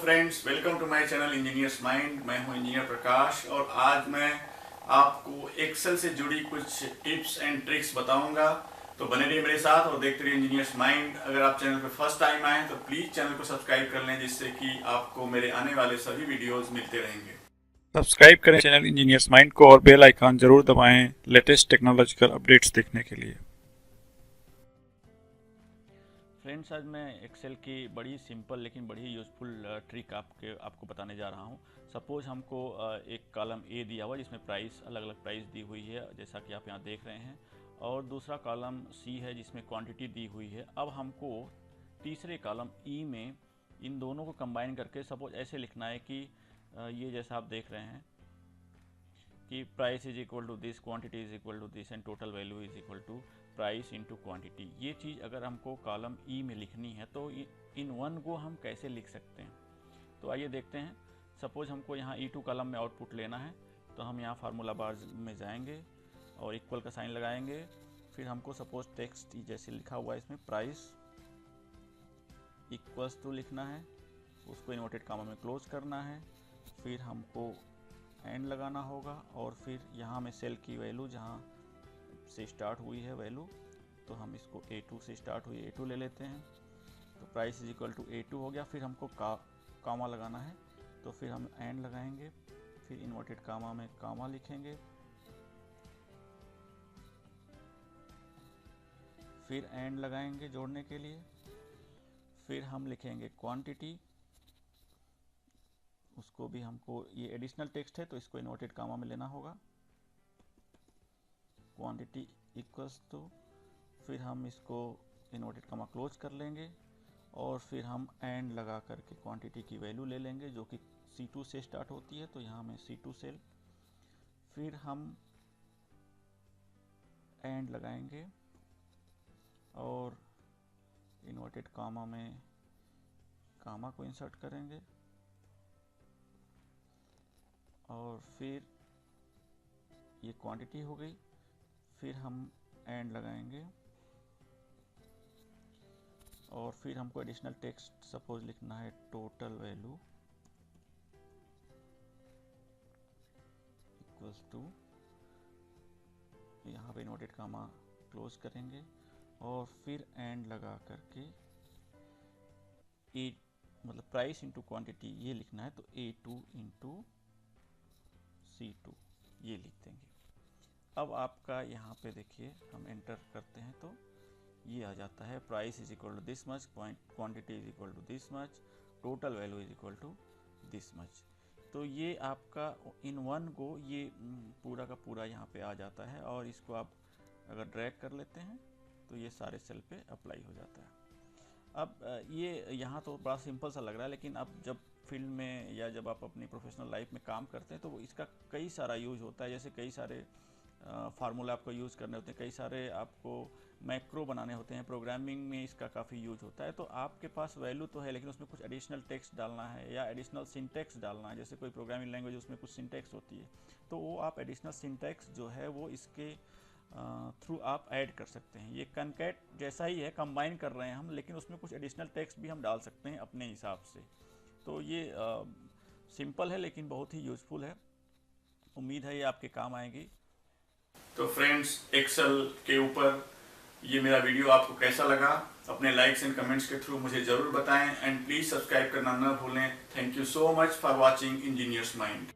Friends, welcome to my channel Engineers Mind. मैं हूं engineer प्रकाश और आज मैं आपको एक्सेल से जुड़ी कुछ टिप्स एंड ट्रिक्स बताऊंगा। तो बने रहिए मेरे साथ और देखते रहिए इंजीनियर्स माइंड। अगर आप चैनल पर फर्स्ट टाइम आए तो प्लीज़ चैनल को सब्सक्राइब कर लें, जिससे कि आपको मेरे आने वाले सभी वीडियोज़ मिलते रहेंगे। सब्सक्राइब करें चैनल इंजीनियर्स माइंड को और बेल आइकन जरूर दबाएं लेटेस्ट टेक्नोलॉजिकल अपडेट्स देखने के लिए। फ्रेंड्स, आज मैं एक्सेल की बड़ी सिंपल लेकिन बड़ी यूज़फुल ट्रिक आपको बताने जा रहा हूँ। सपोज हमको एक कॉलम ए दिया हुआ जिसमें प्राइस अलग अलग प्राइस दी हुई है, जैसा कि आप यहाँ देख रहे हैं, और दूसरा कॉलम सी है जिसमें क्वांटिटी दी हुई है। अब हमको तीसरे कॉलम ई में इन दोनों को कंबाइन करके सपोज ऐसे लिखना है कि ये जैसा आप देख रहे हैं कि price is equal to this, quantity is equal to this and total value is equal to price into quantity. ये चीज़ अगर हमको कॉलम ई में लिखनी है तो इन वन को हम कैसे लिख सकते हैं, तो आइए देखते हैं। सपोज हमको यहाँ ई टू कॉलम में आउटपुट लेना है, तो हम यहाँ फार्मूला बार में जाएंगे और इक्वल का साइन लगाएंगे। फिर हमको सपोज टेक्स्ट जैसे लिखा हुआ है इसमें प्राइस इक्वल्स टू लिखना है, उसको इन्वर्टेड कामा में क्लोज करना है। फिर हमको एंड लगाना होगा और फिर यहाँ में सेल की वैल्यू जहाँ से स्टार्ट हुई है वैल्यू, तो हम इसको A2 से स्टार्ट हुई A2 ले लेते हैं, तो price is equal to A2 हो गया। फिर हमको कामा लगाना है, तो फिर हम एंड लगाएंगे, फिर इन्वर्टेड कामा में कामा लिखेंगे, फिर एंड लगाएंगे जोड़ने के लिए। फिर हम लिखेंगे क्वांटिटी, उसको भी हमको, ये एडिशनल टेक्स्ट है तो इसको इन्वर्टेड कामा में लेना होगा, क्वांटिटी इक्वल्स टू, फिर हम इसको इन्वर्टेड कामा क्लोज कर लेंगे और फिर हम एंड लगा करके क्वांटिटी की वैल्यू ले लेंगे जो कि C2 से स्टार्ट होती है, तो यहाँ में C2 सेल। फिर हम एंड लगाएंगे और इन्वर्टेड कामा में कामा को इंसर्ट करेंगे और फिर ये क्वांटिटी हो गई। फिर हम एंड लगाएंगे और फिर हमको एडिशनल टेक्स्ट सपोज लिखना है टोटल वैल्यू इक्वल्स टू, यहाँ पे इन्वर्टेड कामा क्लोज करेंगे और फिर एंड लगा करके मतलब प्राइस इंटू क्वांटिटी ये लिखना है, तो A2 इंटू C2 ये लिख देंगे। अब आपका यहाँ पे देखिए, हम एंटर करते हैं तो ये आ जाता है price is equal to this much, quantity is equal to this much, total value is equal to this much. तो ये आपका इन वन को ये पूरा का पूरा यहाँ पे आ जाता है और इसको आप अगर ड्रैग कर लेते हैं तो ये सारे सेल पे अप्लाई हो जाता है। अब ये यहाँ तो बड़ा सिंपल सा लग रहा है, लेकिन अब जब फील्ड में या जब आप अपनी प्रोफेशनल लाइफ में काम करते हैं तो इसका कई सारा यूज होता है। जैसे कई सारे फार्मूला आपको यूज़ करने होते हैं, कई सारे आपको मैक्रो बनाने होते हैं, प्रोग्रामिंग में इसका काफ़ी यूज होता है। तो आपके पास वैल्यू तो है लेकिन उसमें कुछ एडिशनल टेक्स्ट डालना है या एडिशनल सिंटैक्स डालना है। जैसे कोई प्रोग्रामिंग लैंग्वेज उसमें कुछ सिंटैक्स होती है, तो वो आप एडिशनल सिंटैक्स जो है वो इसके थ्रू आप ऐड कर सकते हैं। ये कनकैट जैसा ही है, कंबाइन कर रहे हैं हम, लेकिन उसमें कुछ एडिशनल टेक्स्ट भी हम डाल सकते हैं अपने हिसाब से। तो ये सिंपल है लेकिन बहुत ही यूज़फुल है। उम्मीद है ये आपके काम आएगी। तो फ्रेंड्स, एक्सेल के ऊपर ये मेरा वीडियो आपको कैसा लगा, अपने लाइक्स एंड कमेंट्स के थ्रू मुझे ज़रूर बताएं एंड प्लीज़ सब्सक्राइब करना न भूलें। Thank you so much for watching engineers mind.